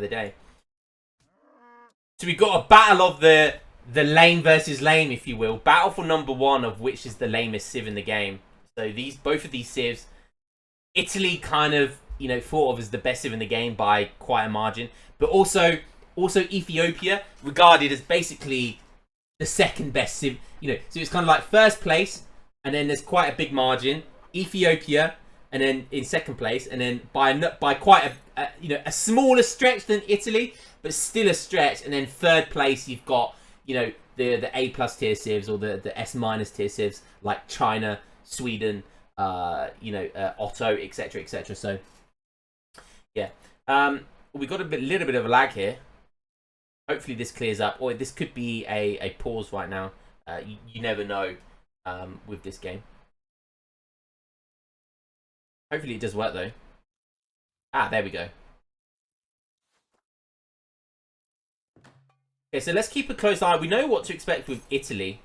the day. So we got a battle of the lame versus lame, if you will. Battle for number 1 of which is the lamest civ in the game. So both of these civs, Italy kind of, you know, thought of as the best civ in the game by quite a margin. But also Ethiopia, regarded as basically the second best civ. You know, so it's kind of like first place, and then there's quite a big margin. Ethiopia, and then in second place, and then by quite a smaller stretch than Italy, but still a stretch. And then third place, you've got, you know, the A+ tier civs or the S- tier civs like China, Sweden, Otto, etc., etc. So yeah, we got little bit of a lag here. Hopefully this clears up, or this could be a pause right now. You never know with this game. Hopefully it does work though. Ah, there we go. Okay, so let's keep a close eye. We know what to expect with Italy.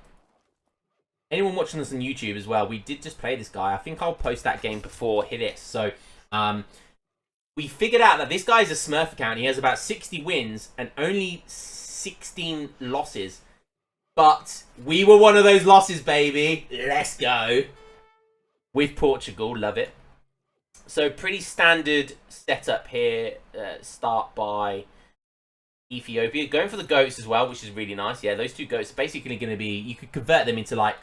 Anyone watching us on YouTube as well, we did just play this guy. I think I'll post that game before this. So, we figured out that this guy's a Smurf account. He has about 60 wins and only 16 losses. But we were one of those losses, baby. Let's go. With Portugal, love it. So, pretty standard setup here. Start by Ethiopia. Going for the goats as well, which is really nice. Yeah, those two goats are basically going to be... You could convert them into like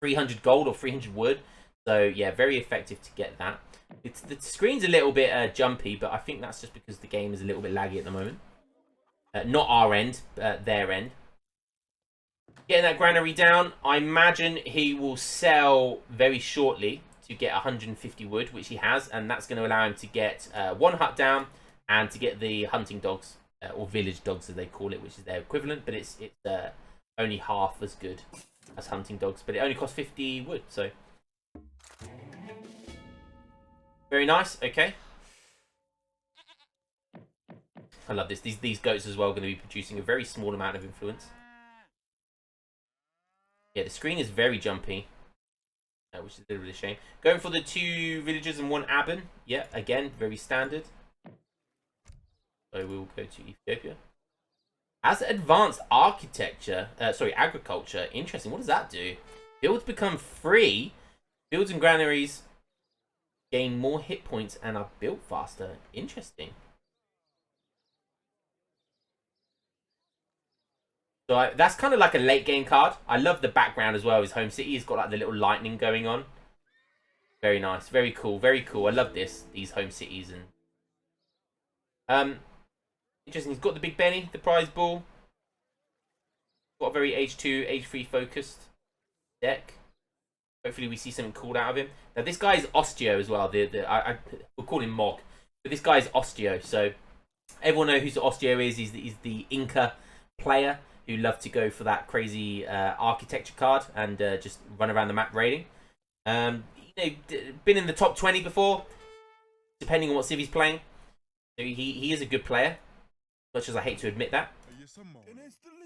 300 gold or 300 wood. So, yeah, very effective to get that. The screen's a little bit jumpy, but I think that's just because the game is a little bit laggy at the moment. Not our end, their end. Getting that granary down. I imagine he will sell very shortly to get 150 wood, which he has. And that's going to allow him to get 1 hut down and to get the hunting dogs. Or village dogs, as they call it, which is their equivalent. But it's only half as good as hunting dogs. But it only costs 50 wood, so... Very nice, okay. I love this. These goats as well are going to be producing a very small amount of influence. Yeah, the screen is very jumpy. Which is a little bit of a shame. Going for the 2 villagers and 1 aben. Yeah, again, very standard. So we'll go to Ethiopia. As advanced architecture, agriculture. Interesting. What does that do? Builds become free. Builds and granaries gain more hit points and are built faster. Interesting. So that's kind of like a late game card. I love the background as well. His home city has got like the little lightning going on. Very nice. Very cool. Very cool. I love these home cities. And interesting. He's got the Big Benny, the prize ball. Got a very H2, H3 focused deck. Hopefully we see something cool out of him. Now this guy is Osteo as well. We'll call him Mog, but this guy is Osteo. So everyone knows who Osteo is. He's the Inca player who loved to go for that crazy architecture card and just run around the map raiding. Been in the top 20 before, depending on what civ he's playing. So he is a good player, much as I hate to admit that.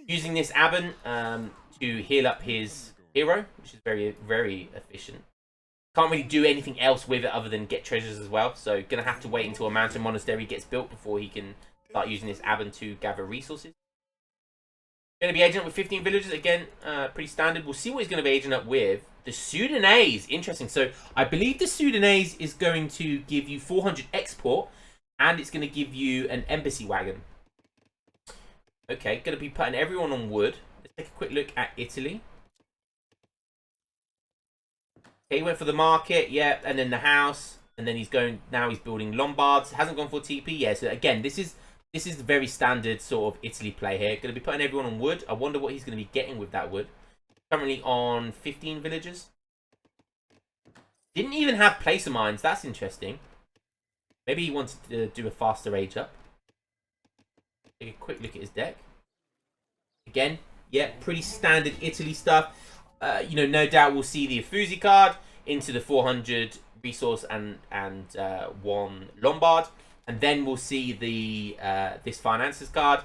Using this Aben to heal up his hero, which is very, very efficient. Can't really do anything else with it other than get treasures as well. So gonna have to wait until a mountain monastery gets built before he can start using this Aben to gather resources. Gonna be aging up with 15 villagers again, pretty standard. We'll see what he's gonna be aging up with. The Sudanese, interesting. So I believe the Sudanese is going to give you 400 export, and it's gonna give you an embassy wagon. Okay, gonna be putting everyone on wood. Let's take a quick look at Italy. Okay, he went for the market, yeah, and then the house, and then he's building Lombards. Hasn't gone for TP, yeah. So again, this is the very standard sort of Italy play here. Going to be putting everyone on wood. I wonder what he's going to be getting with that wood. Currently on 15 villagers. Didn't even have placer mines. That's interesting. Maybe he wanted to do a faster age up. Take a quick look at his deck. Again, yeah, pretty standard Italy stuff. No doubt we'll see the Afusi card into the 400 resource and 1 Lombard. And then we'll see the this finances card,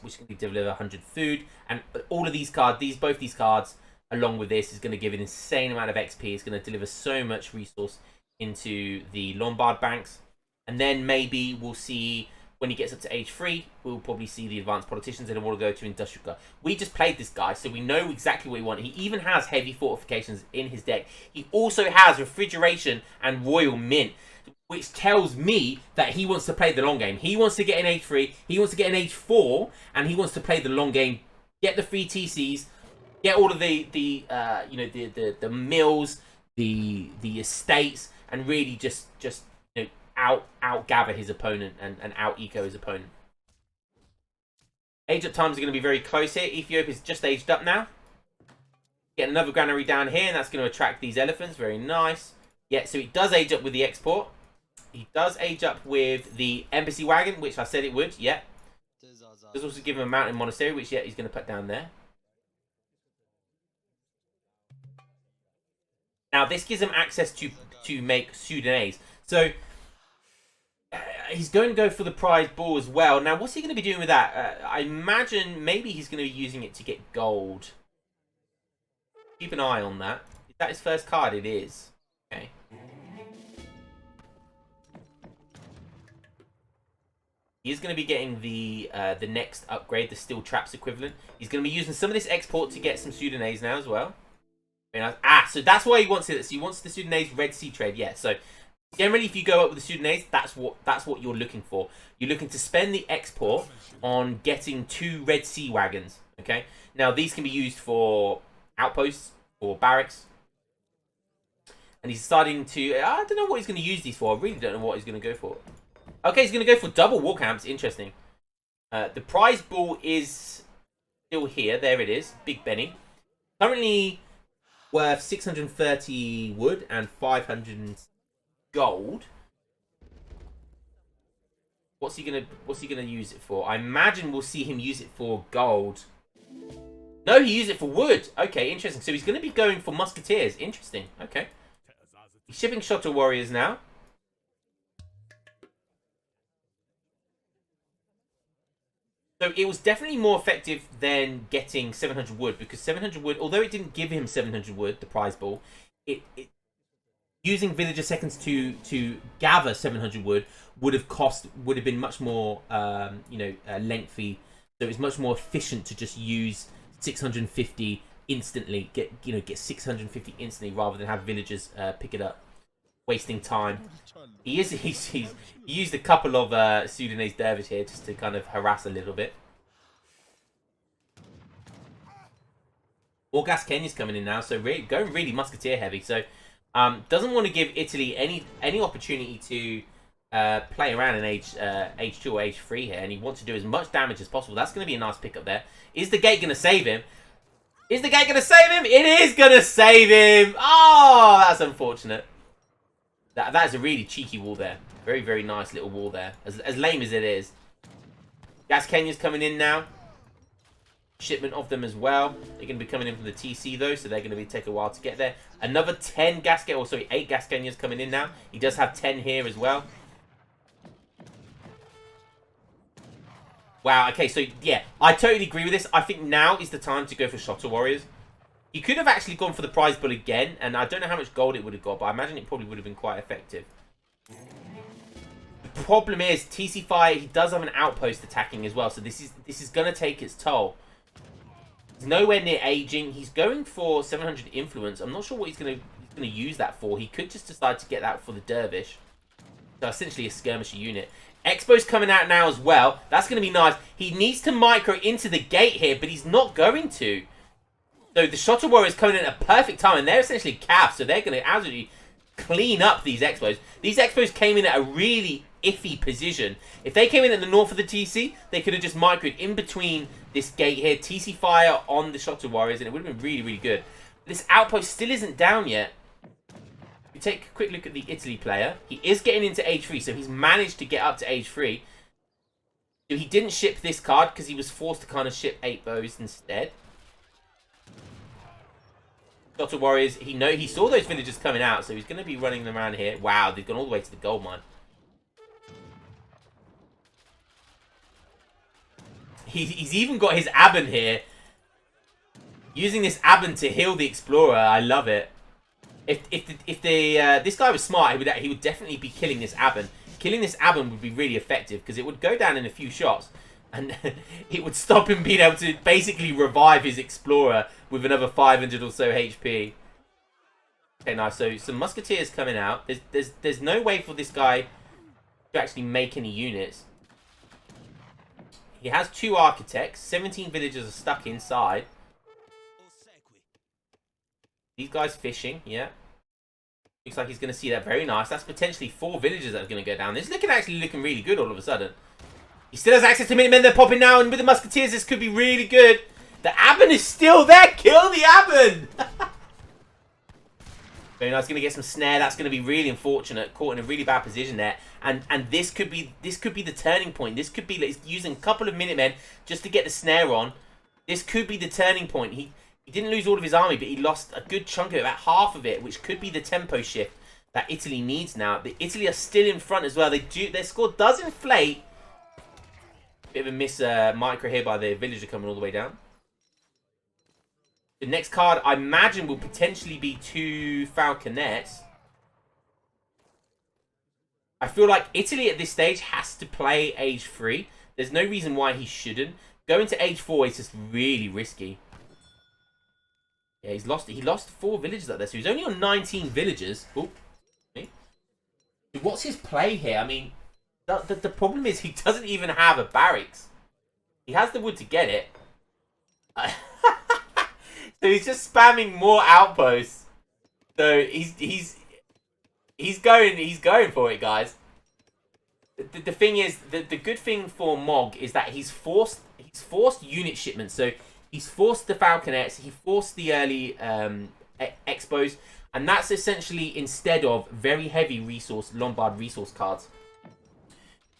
which can deliver 100 food. And all of these cards, both these cards, along with this, is going to give an insane amount of XP. It's going to deliver so much resource into the Lombard banks. And then maybe we'll see When he gets up to age 3, we'll probably see the advanced politicians and then we'll go to industrial guard. We just played this guy, so we know exactly what we want. He even has heavy fortifications in his deck. He also has refrigeration and royal mint, which tells me that he wants to play the long game. He wants to get an age 3, he wants to get an age 4, and he wants to play the long game, get the free TCs, get all of the mills, the estates, and really just out gather his opponent and out eco his opponent. Age up times are going to be very close here. Ethiopia's just aged up now. Get another granary down here, and that's going to attract these elephants. Very nice. Yeah, so it does age up with the export. He does age up with the embassy wagon, which I said it would. Yeah. Does also give him a mountain monastery, which he's going to put down there. Now this gives him access to make Sudanese. So he's going to go for the prize ball as well. Now, what's he going to be doing with that? I imagine maybe he's going to be using it to get gold. Keep an eye on that. Is that his first card? It is. Okay. He is going to be getting the next upgrade, the steel traps equivalent. He's going to be using some of this export to get some Sudanese now as well. Very nice. Ah, so that's why he wants it. So he wants the Sudanese Red Sea trade. Yeah, so generally, if you go up with the Sudanese, that's what you're looking for. You're looking to spend the export on getting 2 Red Sea wagons. Okay. Now these can be used for outposts or barracks, and he's starting to. I don't know what he's going to use these for. I really don't know what he's going to go for. Okay, he's going to go for double war camps. Interesting. The prize ball is still here. There it is. Big Benny. Currently worth 630 wood and 500 gold. What's he gonna use it for? I imagine we'll see him use it for gold. No, he used it for wood. Okay, interesting. So he's gonna be going for musketeers. Interesting. Okay. He's shipping Shotter warriors now. So it was definitely more effective than getting 700 wood, because 700 wood, although it didn't give him 700 wood, the prize ball, using villager seconds to gather 700 wood would have been much more lengthy. So it was much more efficient to just use 650 instantly, get 650 instantly rather than have villagers pick it up, wasting time. He used a couple of Sudanese dervish here just to kind of harass a little bit. More gas Kenya's coming in now, so going really musketeer heavy. So doesn't want to give Italy any opportunity to play around in age 2 or age 3 here, and he wants to do as much damage as possible. That's going to be a nice pickup there. Is the gate going to save him? Is the gate going to save him? It is going to save him! Oh, that's unfortunate. That is a really cheeky wall there. Very, very nice little wall there. As lame as it is. Gas Kenya's coming in now. Shipment of them as well. They're going to be coming in from the TC though, so they're going to take a while to get there. Another 8 gas Kenyas coming in now. He does have 10 here as well. Wow, okay, so yeah, I totally agree with this. I think now is the time to go for Shotter warriors. He could have actually gone for the prize bull again, and I don't know how much gold it would have got, but I imagine it probably would have been quite effective. The problem is, TC Fire, he does have an outpost attacking as well, so this is going to take its toll. He's nowhere near aging. He's going for 700 influence. I'm not sure what he's going to use that for. He could just decide to get that for the dervish. So essentially a skirmisher unit. Expo's coming out now as well. That's going to be nice. He needs to micro into the gate here, but he's not going to. So the Shotter warriors coming in at a perfect time, and they're essentially calves, so they're going to absolutely clean up these Expos. These Expos came in at a really iffy position. If they came in at the north of the TC, they could have just microed in between this gate here, TC fire on the Shotter warriors, and it would have been really, really good. This outpost still isn't down yet. If you take a quick look at the Italy player, he is getting into age 3, so he's managed to get up to age 3. So he didn't ship this card because he was forced to kind of ship 8 bows instead. Shotter warriors, he saw those villagers coming out, so he's going to be running them around here. Wow, they've gone all the way to the gold mine. He's even got his Aben here. Using this Aben to heal the Explorer. I love it. If this guy was smart, he would definitely be killing this Aben. killing this Aben would be really effective because it would go down in a few shots. And it would stop him being able to basically revive his Explorer with another 500 or so HP. Okay, nice. So some Musketeers coming out. There's no way for this guy to actually make any units. He has 2 Architects. 17 villagers are stuck inside. These guys fishing, yeah. Looks like he's going to see that. Very nice. That's potentially 4 villagers that are going to go down. This is looking really good all of a sudden. He still has access to Minutemen. They're popping now. And with the Musketeers, this could be really good. The Aben is still there. Kill the Aben. Very nice. Going to get some snare. That's going to be really unfortunate. Caught in a really bad position there. And this could be the turning point. This could be like using a couple of Minutemen just to get the snare on. This could be the turning point. He didn't lose all of his army, but he lost a good chunk of it, about half of it, which could be the tempo shift that Italy needs now. But Italy are still in front as well. Their score does inflate. Bit of a miss micro here by the villager coming all the way down. The next card, I imagine, will potentially be 2 Falconets. I feel like Italy at this stage has to play age 3. There's no reason why he shouldn't. Going to age 4 is just really risky. Yeah, he lost 4 villagers up there, so he's only on 19 villagers. Oh, what's his play here? I mean, the problem is he doesn't even have a barracks. He has the wood to get it. So he's just spamming more outposts. So he's going for it, guys. The thing is, the good thing for Mog is that he's forced unit shipments. So he's forced the Falconets, he forced the early expos, and that's essentially instead of very heavy Lombard resource cards.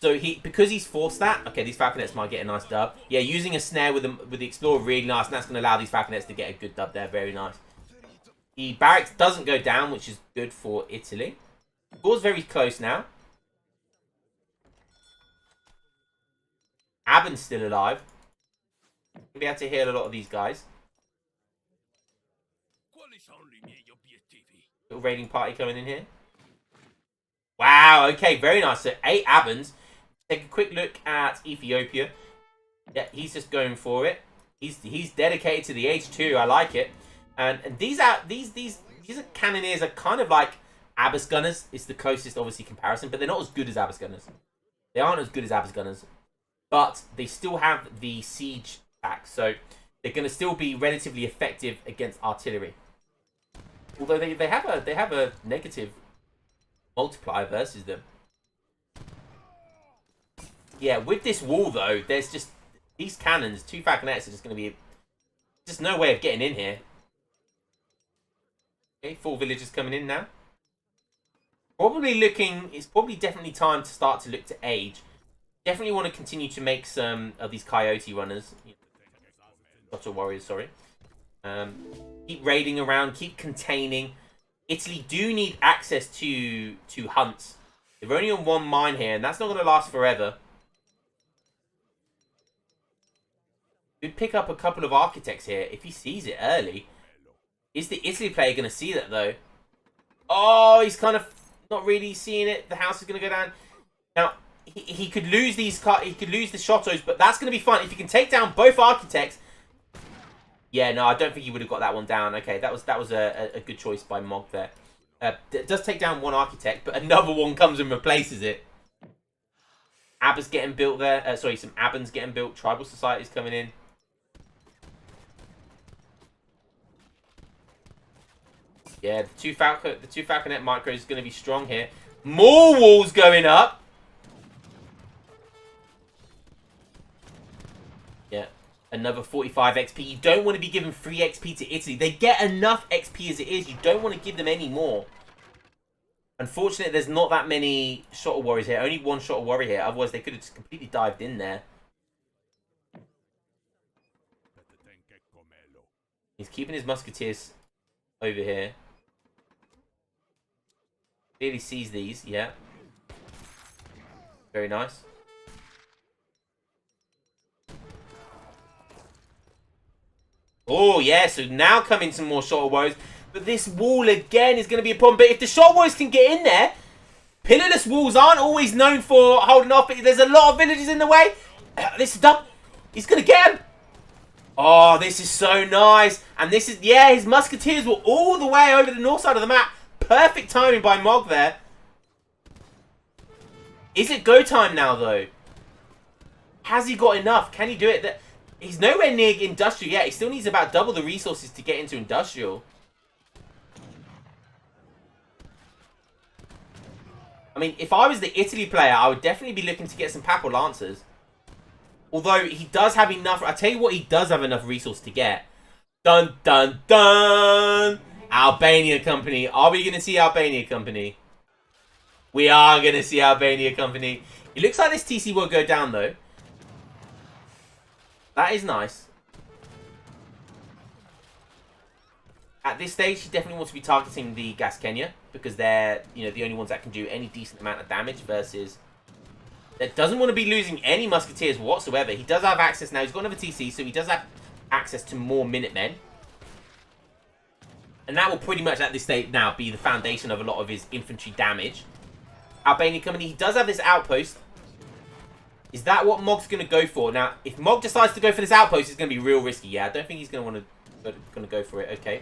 So because he's forced that, okay, these Falconets might get a nice dub. Yeah, using a snare with the Explorer really nice, and that's going to allow these Falconets to get a good dub there. Very nice. The barracks doesn't go down, which is good for Italy. Score's very close now. Aben's still alive. We'll be able to heal a lot of these guys. Little raiding party coming in here. Wow, okay, very nice. So 8 Abens. Take a quick look at Ethiopia. Yeah, he's just going for it. He's dedicated to the H2. I like it. And these cannoneers are kind of like Abbas gunners. It's the closest, obviously, comparison, but they're not as good as Abbas gunners. They aren't as good as Abbas gunners, but they still have the siege attack, so they're going to still be relatively effective against artillery. Although they have a negative multiplier versus them. Yeah, with this wall though, there's just these cannons. 2 Falconets are just going to be just no way of getting in here. Okay, 4 villagers coming in now. It's probably definitely time to start to look to age. Definitely want to continue to make some of these coyote runners. Otter warriors, sorry. Keep raiding around, keep containing. Italy do need access to hunts. They're only on 1 mine here, and that's not going to last forever. Could pick up a couple of architects here if he sees it early. Is the Italy player going to see that though? Oh, he's kind of not really seeing it. The house is going to go down. Now, he could lose these. He could lose the Shotos, but that's going to be fun if he can take down both architects. Yeah, no, I don't think he would have got that one down. Okay, that was a good choice by Mog there. It does take down 1 architect, but another one comes and replaces it. Abba's getting built there. Sorry, some Abens getting built. Tribal Society's coming in. Yeah, the two Falconet micros is going to be strong here. More walls going up. Yeah, another 45 XP. You don't want to be giving free XP to Italy. They get enough XP as it is. You don't want to give them any more. Unfortunately, there's not that many Shotter Warriors here. Only 1 Shotter Warrior here. Otherwise, they could have just completely dived in there. He's keeping his Musketeers over here. Clearly sees these, yeah. Very nice. Oh, yeah, so now come in some more Shotter Warriors. But this wall, again, is going to be a problem. But if the Shotter Warriors can get in there, Pillarless walls aren't always known for holding off, but there's a lot of villagers in the way. This is dumb. He's going to get him. Oh, this is so nice. And this is, yeah, his musketeers were all the way over the north side of the map. Perfect timing by Mog there. Is it go time now, though? Has he got enough? Can he do it? He's nowhere near industrial yet. He still needs about double the resources to get into industrial. I mean, if I was the Italy player, I would definitely be looking to get some Papal Lancers. Although he does have enough. I tell you what, he does have enough resource to get. Dun, dun, dun. Albania Company. Are we going to see Albania Company? We are going to see Albania Company. It looks like this TC will go down, though. That is nice. At this stage, he definitely wants to be targeting the Gas Kenya, because they're, you know, the only ones that can do any decent amount of damage versus... That doesn't want to be losing any musketeers whatsoever. He does have access now. He's got another TC, so he does have access to more Minutemen. And that will pretty much, at this stage now, be the foundation of a lot of his infantry damage. Albania Company, he does have this outpost. Is that what Mog's going to go for? Now, if Mog decides to go for this outpost, it's going to be real risky. Yeah, I don't think he's going to go for it. Okay.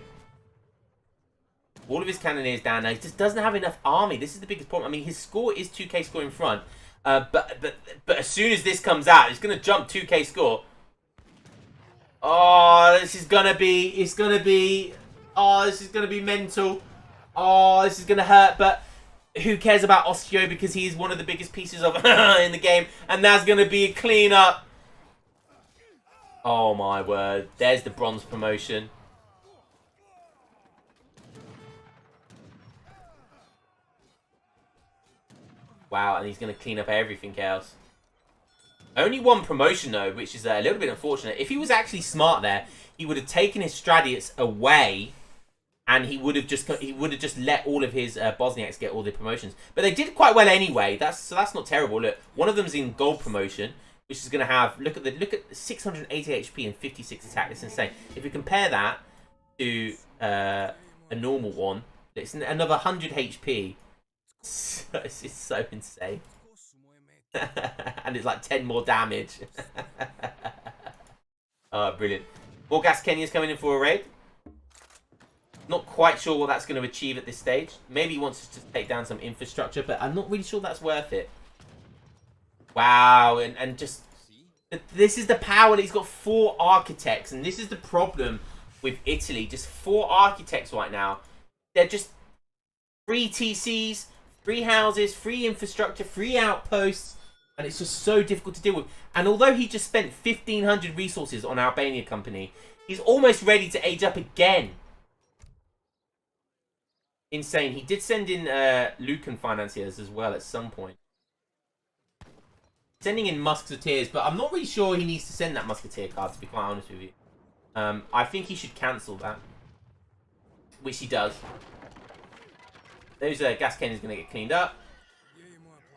All of his cannoneers down now. He just doesn't have enough army. This is the biggest problem. I mean, his score is 2k score in front. But as soon as this comes out, it's going to jump 2k score. Oh, this is going to be... It's going to be... Oh, this is going to be mental. Oh, this is going to hurt. But who cares about Osteo, because he's one of the biggest pieces of in the game. And that's going to be a clean-up. Oh, my word. There's the bronze promotion. Wow, and he's going to clean up everything else. Only one promotion, though, which is a little bit unfortunate. If he was actually smart there, he would have taken his Stradiates away, and he would have just let all of his Bosniaks get all the promotions. But they did quite well anyway. So that's not terrible. Look, one of them's in gold promotion, which is going to have look at 680 HP and 56 attack. It's insane. If you compare that to a normal one, it's another 100 HP. It's so insane. And it's like 10 more damage. Oh, brilliant. More Gas Kenya's coming in for a raid. Not quite sure what that's going to achieve at this stage. Maybe he wants to take down some infrastructure, but I'm not really sure that's worth it. Wow, and just... This is the power. He's got 4 architects, and this is the problem with Italy. Just 4 architects right now. They're just 3 TCs, 3 houses, 3 infrastructure, 3 outposts, and it's just so difficult to deal with. And although he just spent 1,500 resources on Albania Company, he's almost ready to age up again. Insane. He did send in Lucan financiers as well at some point. Sending in musketeers, but I'm not really sure he needs to send that musketeer card, to be quite honest with you. I think he should cancel that, which he does. Those Gas Kenyans going to get cleaned up.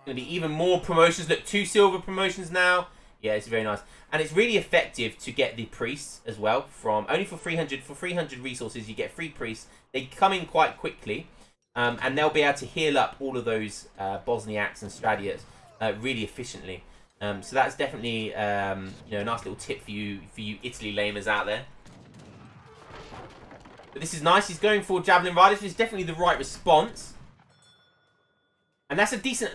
Going to be even more promotions. Look, 2 silver promotions now. Yeah, it's very nice. And it's really effective to get the priests as well. From only for 300 resources, you get 3 priests. They come in quite quickly. And they'll be able to heal up all of those Bosniaks and Stradiates really efficiently. So that's definitely you know, a nice little tip for you Italy lamers out there. But this is nice. He's going for Javelin Riders, which is definitely the right response. And that's a decent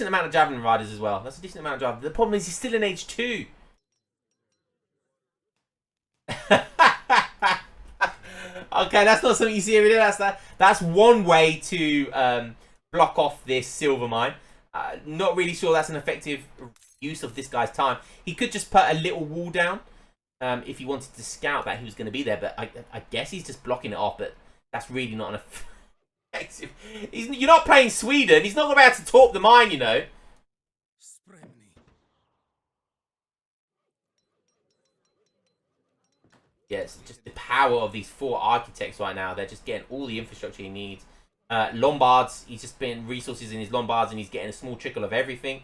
amount of Javelin Riders as well. That's a decent amount of Javelin. The problem is he's still in age 2. Okay, that's not something you see every day. That's one way to block off this silver mine. Not really sure that's an effective use of this guy's time. He could just put a little wall down. If he wanted to scout that he was going to be there, but I guess he's just blocking it off, but that's really not an effective... You're not playing Sweden, he's not going to be able to torp the mine, you know. Yes, just the power of these 4 architects right now. They're just getting all the infrastructure he needs. Lombards, he's just been resources in his Lombards and he's getting a small trickle of everything.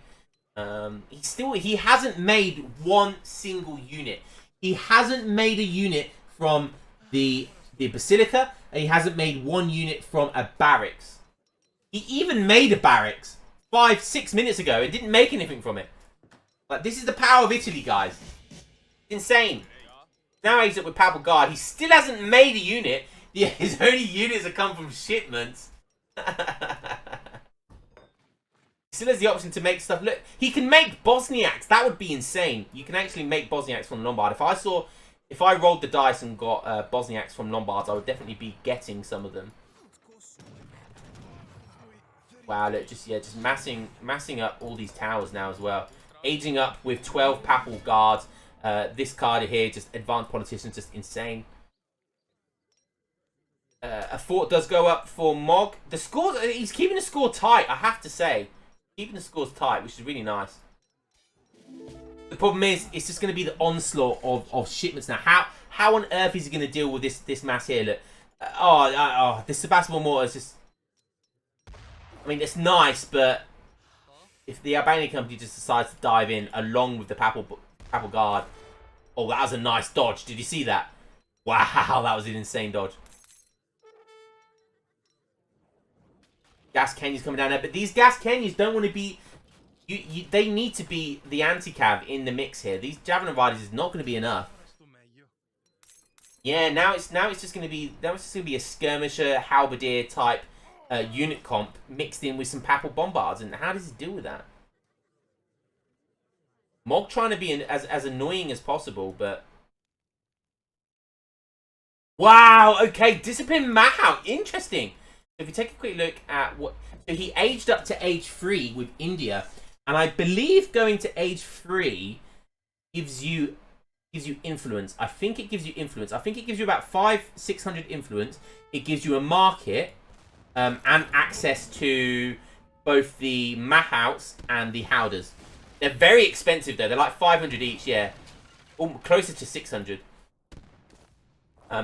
He hasn't made one single unit. He hasn't made a unit from the Basilica, and he hasn't made one unit from a barracks. He even made a barracks, 5, 6 minutes ago and didn't make anything from it. Like, this is the power of Italy, guys. Insane. Now he's up with Papal Guard. He still hasn't made a unit. Yeah, his only units have come from shipments. Still has the option to make stuff. Look, he can make Bosniaks. That would be insane. You can actually make Bosniaks from Lombard. If I rolled the dice and got Bosniaks from Lombards, I would definitely be getting some of them. Wow, look, just massing up all these towers now as well. Aging up with 12 Papal Guards. This card here, just advanced politicians, just insane. A fort does go up for Mog. The score, he's keeping the score tight, I have to say. Keeping the scores tight, which is really nice. The problem is, it's just going to be the onslaught of shipments now. How on earth is he going to deal with this mass here? Look, this Sebastopol mortar is just. I mean, it's nice, but if the Albanian company just decides to dive in along with the Papal Guard, oh, that was a nice dodge. Did you see that? Wow, that was an insane dodge. Gas Kenyas coming down there, but these Gas Kenyas don't want to be. They need to be the anti-cav in the mix here. These Javelin Riders is not going to be enough. Yeah, now it's just going to be a skirmisher halberdier type unit comp mixed in with some Papal Bombards, and how does he deal with that? Mog trying to be as annoying as possible, but wow, okay, Discipline Mahou, interesting. If you take a quick look at what... So he aged up to age 3 with India. And I believe going to age 3 gives you influence. I think it gives you influence. I think it gives you about 500-600 influence. It gives you a market and access to both the Mahouts and the Howders. They're very expensive though. They're like 500 each, yeah. Closer to 600.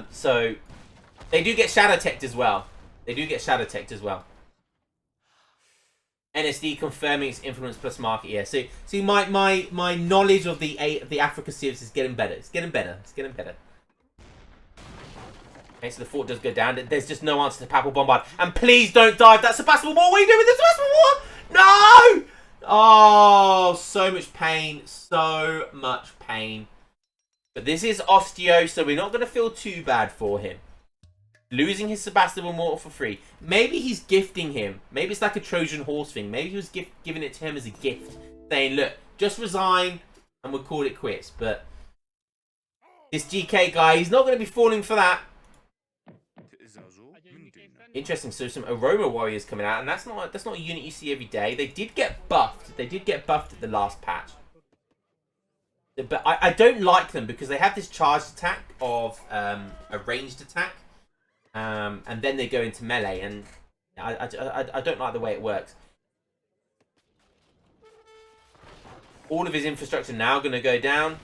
So they do get shadow teched as well. NSD confirming its influence plus market. Yeah. So see, my knowledge of the Africa civs is getting better. It's getting better. Okay, so the fort does go down. There's just no answer to Papal Bombard. And please don't dive that Sebastopol War. What are you doing with the Sebastopol War? No! Oh, so much pain. So much pain. But this is Osteo, so we're not going to feel too bad for him. Losing his Sebastopol mortar for free. Maybe he's gifting him. Maybe it's like a Trojan horse thing. Maybe he was giving it to him as a gift. Saying, look, just resign and we'll call it quits. But this GK guy, he's not going to be falling for that. Interesting. So some Aroma Warriors coming out. And that's not a unit you see every day. They did get buffed. They did get buffed at the last patch. But I don't like them because they have this charged attack of a ranged attack. And then they go into melee, and I don't like the way it works. All of his infrastructure now going to go down.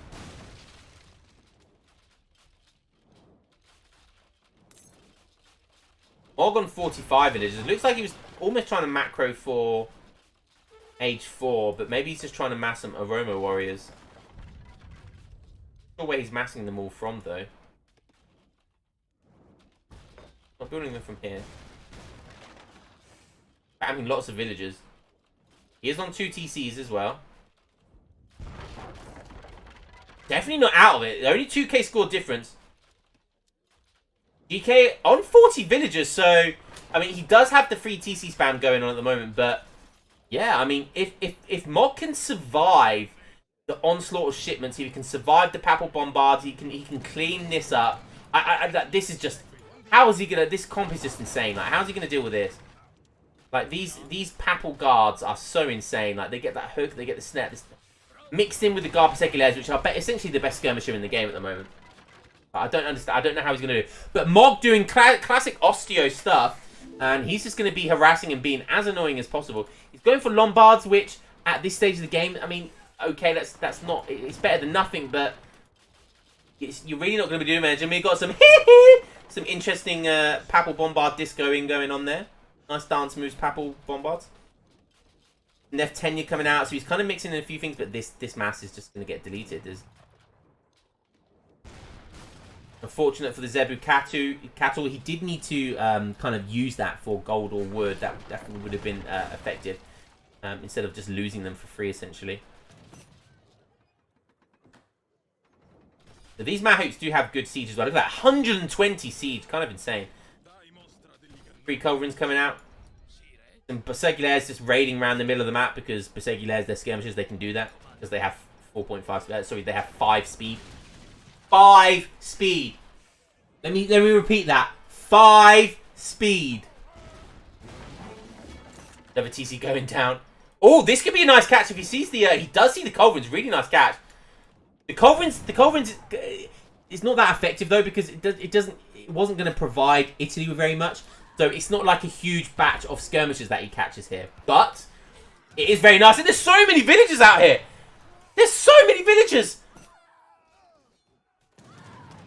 Mog on 45 villages. Looks like he was almost trying to macro for age 4, but maybe he's just trying to mass some Aroma Warriors. Not sure where he's massing them all from, though. Not building them from here. I mean, lots of villagers. He is on 2 TCs as well. Definitely not out of it. Only 2k score difference. GK on 40 villagers, so I mean he does have the free TC spam going on at the moment, but yeah, I mean if Mog can survive the onslaught of shipments, if he can survive the Papal Bombards, he can clean this up. This is just, how is he gonna? This comp is just insane. Like, how's he gonna deal with this? Like these Papal Guards are so insane. Like they get that hook, they get the snap, mixed in with the Guard Persecules, which are essentially the best skirmisher in the game at the moment. But I don't understand. I don't know how he's gonna do. But Mog doing classic Osteo stuff, and he's just gonna be harassing and being as annoying as possible. He's going for Lombards, which at this stage of the game, I mean, okay, that's not. It's better than nothing, but you're really not gonna be doing much. And we got some some interesting Papal Bombard discoing going on there. Nice dance moves, Papal Bombards. Nef Tenure coming out, so he's kind of mixing in a few things, but this mass is just going to get deleted. Unfortunate for the Zebu cattle. He did need to kind of use that for gold or wood. That definitely would have been effective. instead of just losing them for free, essentially. So these Mahouts do have good siege as well. Look at that, 120 siege, kind of insane. 3 Culverins coming out. Some Berserkulaires just raiding around the middle of the map because Berserkulaires, they're skirmishers, they can do that. Because they have 4.5, sorry, they have 5 speed. 5 speed! Let me repeat that. 5 speed! Another TC going down. Oh, this could be a nice catch if he sees the, he does see the Culverins, really nice catch. The Culverins is not that effective though because it wasn't going to provide Italy with very much. So it's not like a huge batch of skirmishers that he catches here. But it is very nice. And there's so many villagers out here. There's so many villagers.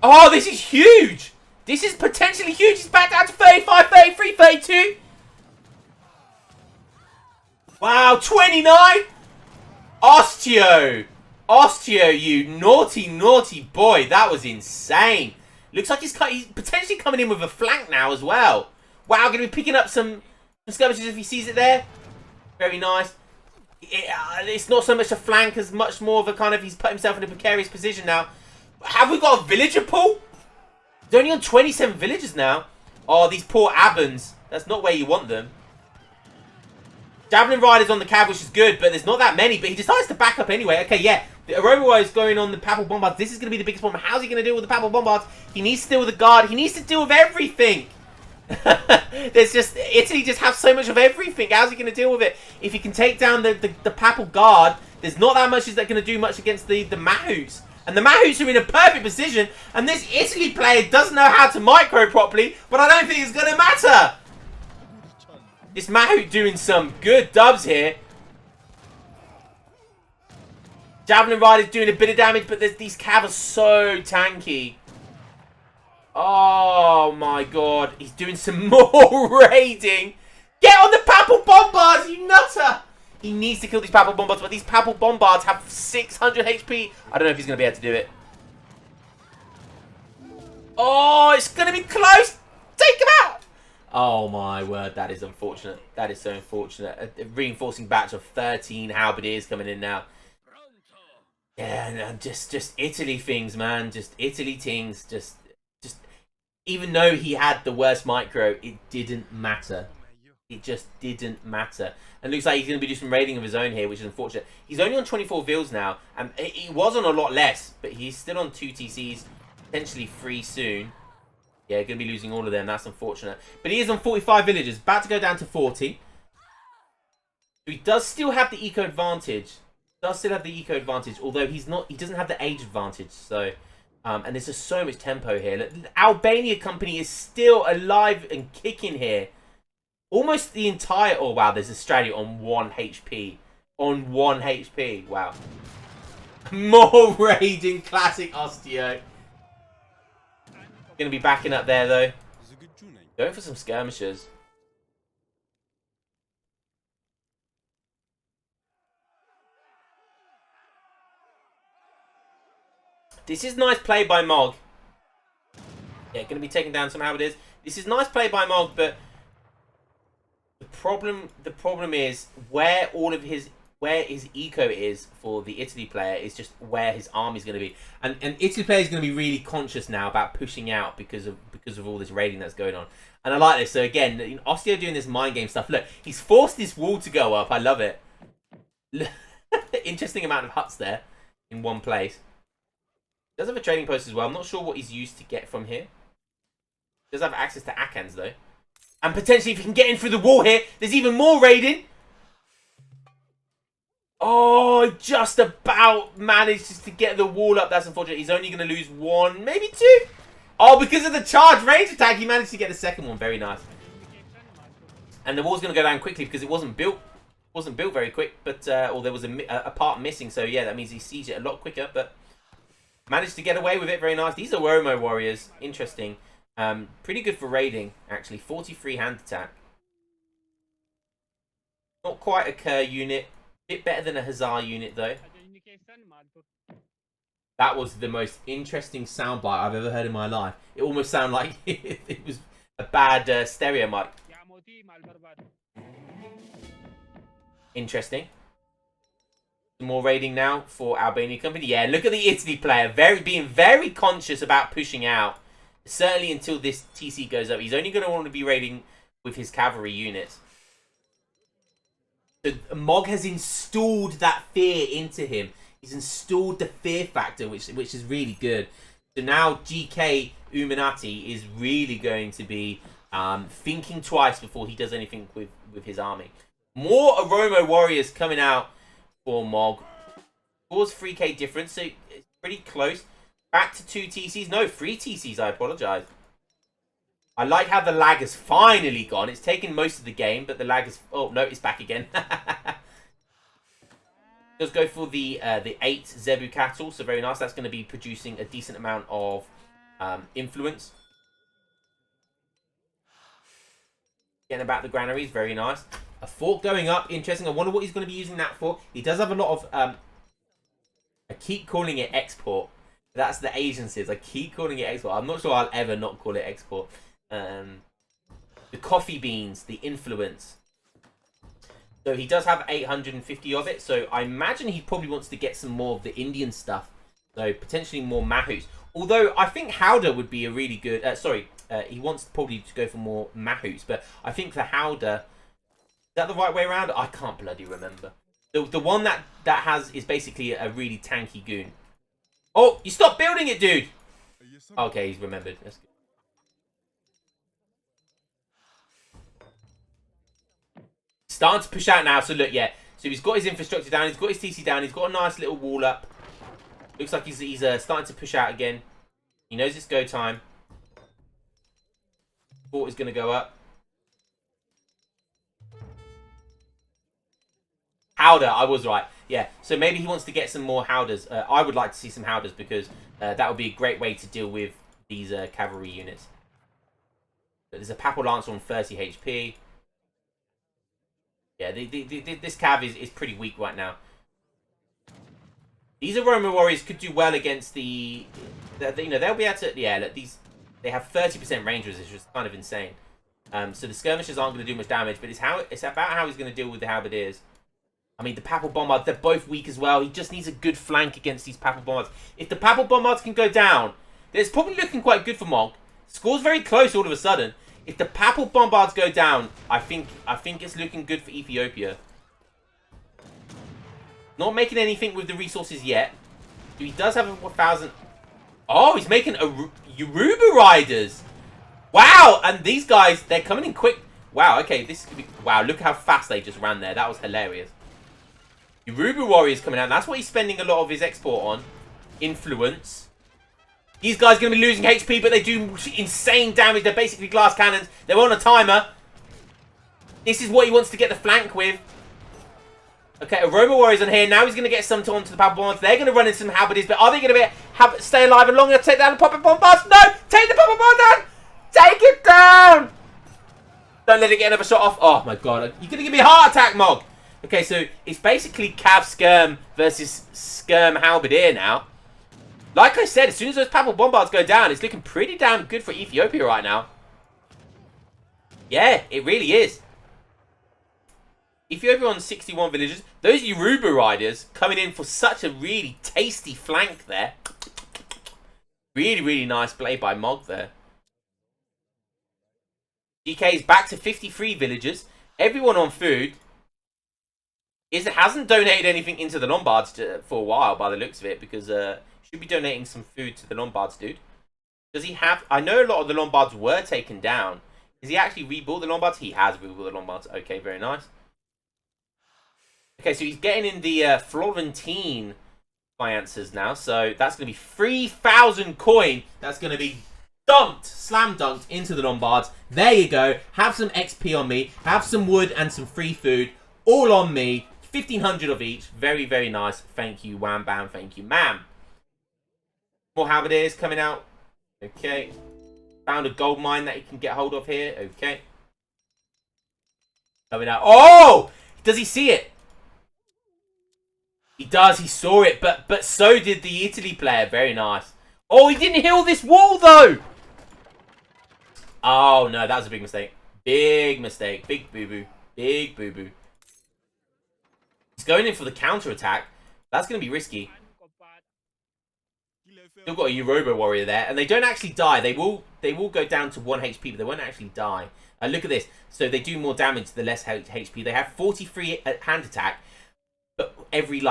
Oh, this is huge. This is potentially huge. He's back down to 35, 33, 32. Wow, 29. Osteo. Osteo, you naughty, naughty boy. That was insane. Looks like he's potentially coming in with a flank now as well. Wow, going to be picking up some skirmishes if he sees it there. Very nice. It's not so much a flank as much more of a kind of, he's put himself in a precarious position now. Have we got a villager pool? He's only on 27 villagers now. Oh, these poor Abans. That's not where you want them. Javelin Riders on the cab, which is good, but there's not that many. But he decides to back up anyway. Okay, yeah. The Aroma War is going on the Papal Bombards. This is going to be the biggest problem. How's he going to deal with the Papal Bombards? He needs to deal with the Guard. He needs to deal with everything. There's just... Italy just have so much of everything. How's he going to deal with it? If he can take down the Papal Guard, there's not that much that's going to do much against the Mahouts. And the Mahouts are in a perfect position. And this Italy player doesn't know how to micro properly. But I don't think it's going to matter. This Mahout doing some good dubs here. Javelin Rider's doing a bit of damage, but these cav are so tanky. Oh my god. He's doing some more raiding. Get on the Papal Bombards, you nutter! He needs to kill these Papal Bombards, but these Papal Bombards have 600 HP. I don't know if he's going to be able to do it. Oh, it's going to be close. Take him out. Oh my word, that is unfortunate. That is so unfortunate. A reinforcing batch of 13 halberdiers coming in now. Yeah, and just Italy things, man. Just Italy things. Just even though he had the worst micro, it didn't matter. It just didn't matter. And looks like he's going to be doing some raiding of his own here, which is unfortunate. He's only on 24 vils now, and he was on a lot less, but he's still on 2 TCs, potentially 3 soon. Yeah, going to be losing all of them. That's unfortunate. But he is on 45 villagers. About to go down to 40. He does still have the eco advantage. Although he doesn't have the age advantage. So, and there's just so much tempo here. Look, Albania company is still alive and kicking here. Almost the entire... Oh, wow. There's Australia on 1 HP. On 1 HP. Wow. More raiding. Classic Osteo. Going to be backing up there, though. Going for some skirmishers. This is nice play by Mog. Yeah, going to be taking down some halberdiers. This is nice play by Mog, but the problem is where his eco is for the Italy player is just where his army's going to be. And Italy player is going to be really conscious now about pushing out because of all this raiding that's going on. And I like this. So again, Osteo doing this mind game stuff. Look, he's forced this wall to go up. I love it. Interesting amount of huts there in one place. Does have a trading post as well. I'm not sure what he's used to get from here. Does have access to Akans though. And potentially if he can get in through the wall here, there's even more raiding. Oh, just about managed to get the wall up. That's unfortunate. He's only going to lose 1, maybe 2. Oh, because of the charge range attack, he managed to get the second one. Very nice. And the wall's going to go down quickly because it wasn't built. Wasn't built very quick, but or there was a part missing. So yeah, that means he sieged it a lot quicker. But managed to get away with it. Very nice. These are Romo warriors. Interesting. Pretty good for raiding actually. 43 hand attack. Not quite a Kerr unit. Bit better than a Hussar unit though. That was the most interesting soundbite I've ever heard in my life. It almost sounded like it was a bad stereo mic. Interesting. Some more raiding now for Albania Company. Yeah, look at the Italy player. Being very conscious about pushing out. Certainly until this TC goes up. He's only going to want to be raiding with his cavalry units. So Mog has installed that fear into him. He's installed the fear factor, which is really good. So now GK Uminati is really going to be thinking twice before he does anything with his army. More Oromo warriors coming out for Mog. Scores 3k difference, so it's pretty close. Back to 2 TCs. No, 3 TCs, I apologise. I like how the lag has finally gone. It's taken most of the game, but the lag is... Oh, no, it's back again. Does go for the 8 Zebu cattle, so very nice. That's going to be producing a decent amount of influence. Getting about the granaries, very nice. A fort going up, interesting. I wonder what he's going to be using that for. He does have a lot of... I keep calling it export. That's the agencies. I keep calling it export. I'm not sure I'll ever not call it export. The coffee beans, the influence. So he does have 850 of it. So I imagine he probably wants to get some more of the Indian stuff. So potentially more mahouts. Although I think Howdah would be a really good... he wants probably to go for more mahouts. But I think the Howdah... Is that the right way around? I can't bloody remember. The one that has is basically a really tanky goon. Oh, you stopped building it, dude! Okay, he's remembered. That's good. Starting to push out now. So look, yeah. So he's got his infrastructure down. He's got his TC down. He's got a nice little wall up. Looks like he's starting to push out again. He knows it's go time. Fort is going to go up. Howdah, I was right. Yeah, so maybe he wants to get some more Howdahs. I would like to see some Howdahs because that would be a great way to deal with these cavalry units. But there's a Papal Lancer on 30 HP. Yeah, this cav is pretty weak right now. These Aroma Warriors could do well against the... You know, they'll be able to... Yeah, look, they have 30% range resistance, which is kind of insane. So the skirmishers aren't going to do much damage, but it's about how he's going to deal with the halberdiers. I mean, the Papal Bombards, they're both weak as well. He just needs a good flank against these Papal Bombards. If the Papal Bombards can go down, then it's probably looking quite good for Mog. Score's very close all of a sudden. If the Papal Bombards go down, I think it's looking good for Ethiopia. Not making anything with the resources yet. He does have 1,000... Oh, he's making a Yoruba Riders. Wow, and these guys, they're coming in quick. Wow, okay, this could be... Wow, look how fast they just ran there. That was hilarious. Yoruba Warriors coming out. That's what he's spending a lot of his export on. Influence. These guys are going to be losing HP, but they do insane damage. They're basically glass cannons. They're on a timer. This is what he wants to get the flank with. Okay, Aroma Warriors on here. Now he's going to get some onto the Papal Bombards. They're going to run in some halberdiers, but are they going to stay alive and long enough to take down the Papal Bombards? No! Take the Papal Bombards down! Take it down! Don't let it get another shot off. Oh my god. You're going to give me a heart attack, Mog. Okay, so it's basically Cav Skirm versus Skirm Halberdier now. Like I said, as soon as those Papal Bombards go down, it's looking pretty damn good for Ethiopia right now. Yeah, it really is. Ethiopia on 61 villages. Those Yoruba Riders coming in for such a really tasty flank there. Really, really nice play by Mog there. GK is back to 53 villagers. Everyone on food. Hasn't donated anything into the Lombards for a while by the looks of it, because should be donating some food to the Lombards, dude. Does he have... I know a lot of the Lombards were taken down. Has he actually rebuilt the Lombards? He has rebuilt the Lombards. Okay, very nice. Okay, so he's getting in the Florentine finances now. So that's going to be 3,000 coin. That's going to be dumped, slam dunked into the Lombards. There you go. Have some XP on me. Have some wood and some free food. All on me. 1,500 of each. Very, very nice. Thank you, wham bam. Thank you, ma'am. More halberdiers coming out. Okay. Found a gold mine that he can get hold of here. Okay. Coming out. Oh! Does he see it? He does. He saw it. But so did the Italy player. Very nice. Oh, he didn't heal this wall, though. Oh, no. That was a big mistake. Big mistake. Big boo-boo. Big boo-boo. He's going in for the counter attack. That's going to be risky. Still got a Europa warrior there, and they don't actually die. They will go down to 1 HP, but they won't actually die. Look at this. So they do more damage the less HP. They have 43 hand attack, but every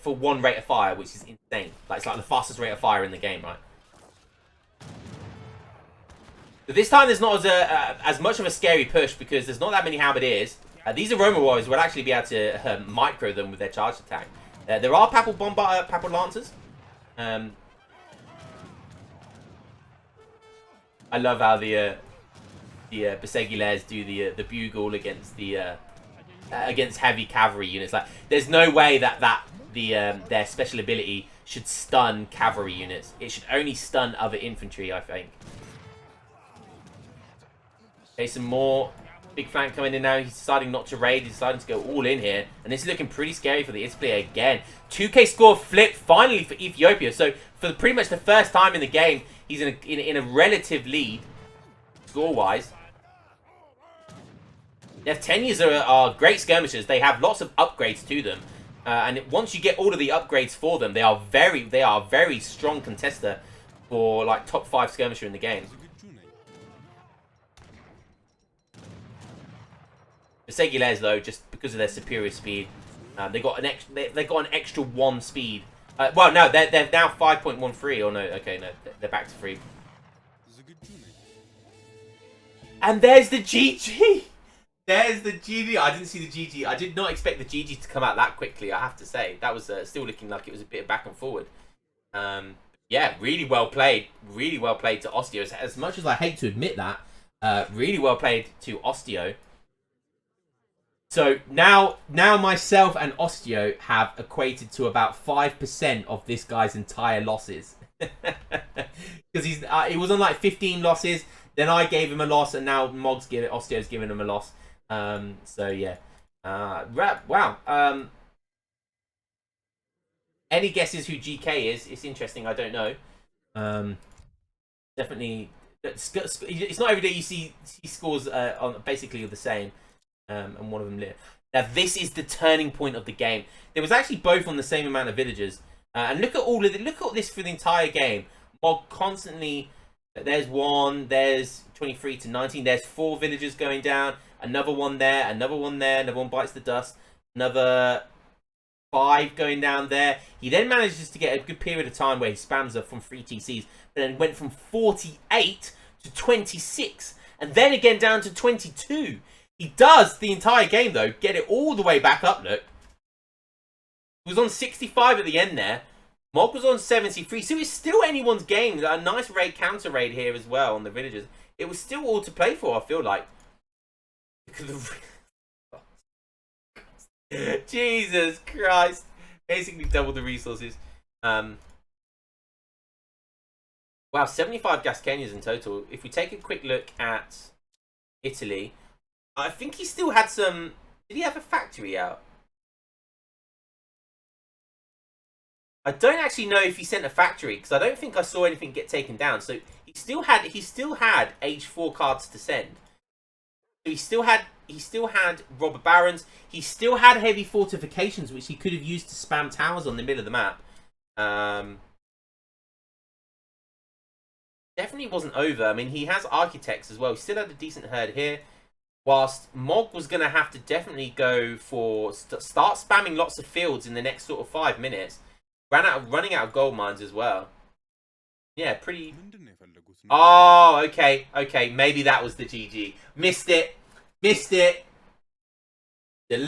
for 1 rate of fire, which is insane. It's like the fastest rate of fire in the game, right? But this time there's not as much of a scary push because there's not that many halberdiers. These Aroma Warriors will actually be able to micro them with their charge attack. There are Papal Lancers. I love how the Besegiles do the bugle against against heavy cavalry units. There's no way that their special ability should stun cavalry units. It should only stun other infantry, I think. Okay, some more big flank coming in now. He's deciding not to raid. He's deciding to go all in here. And this is looking pretty scary for the Italy again. 2k score flip finally for Ethiopia. So for pretty much the first time in the game, he's in a relative lead, score-wise. Their tenures are great skirmishers. They have lots of upgrades to them. And once you get all of the upgrades for them, they are a very strong contester for top 5 skirmisher in the game. The Seguiles, though, just because of their superior speed, they got an extra 1 speed. Well, no, they're now 5.13. Or no, okay, no, they're back to 3. And there's the GG. There's the GG. I didn't see the GG. I did not expect the GG to come out that quickly, I have to say. That was still looking like it was a bit of back and forward. Yeah, really well played. Really well played to Osteo. As much as I hate to admit that, really well played to Osteo. So now myself and Osteo have equated to about 5% of this guy's entire losses. Because he was on 15 losses. Then I gave him a loss, and now Osteo's giving him a loss. So yeah, wow. Any guesses who GK is? It's interesting. I don't know. Definitely, it's not every day you see scores on basically the same. And one of them lit. Now this is the turning point of the game. There was actually both on the same amount of villagers. And look at this for the entire game. Mog constantly. There's 1. There's 23 to 19. There's 4 villagers going down. Another one there. Another one there. Another one bites the dust. Another 5 going down there. He then manages to get a good period of time where he spams up from 3 TCs. But then went from 48 to 26. And then again down to 22. He does the entire game, though, get it all the way back up, look. He was on 65 at the end there. Mog was on 73, so it's still anyone's game. A nice raid, counter raid here as well on the villagers. It was still all to play for, I feel like. Jesus Christ. Basically double the resources. Wow, 75 Gasconians in total. If we take a quick look at Italy, I think he still had some... Did he have a factory out? I don't actually know if he sent a factory, because I don't think I saw anything get taken down. So he still had H4 cards to send. So he still had robber barons. He still had heavy fortifications, which he could have used to spam towers on the middle of the map. Definitely wasn't over. I mean, he has architects as well. He still had a decent herd here. Whilst Mog was going to have to definitely go for... Start spamming lots of fields in the next sort of 5 minutes. Running out of gold mines as well. Yeah, pretty... Oh, okay. Okay, maybe that was the GG. Missed it. Missed it. There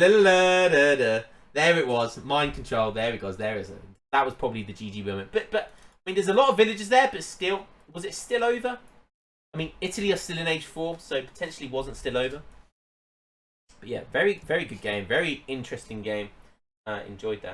it was. Mind control. There it goes. There it is. That was probably the GG moment. But I mean, there's a lot of villagers there, but still... Was it still over? I mean, Italy are still in H4, so potentially wasn't still over. But yeah, very, very good game. Very interesting game. Enjoyed that.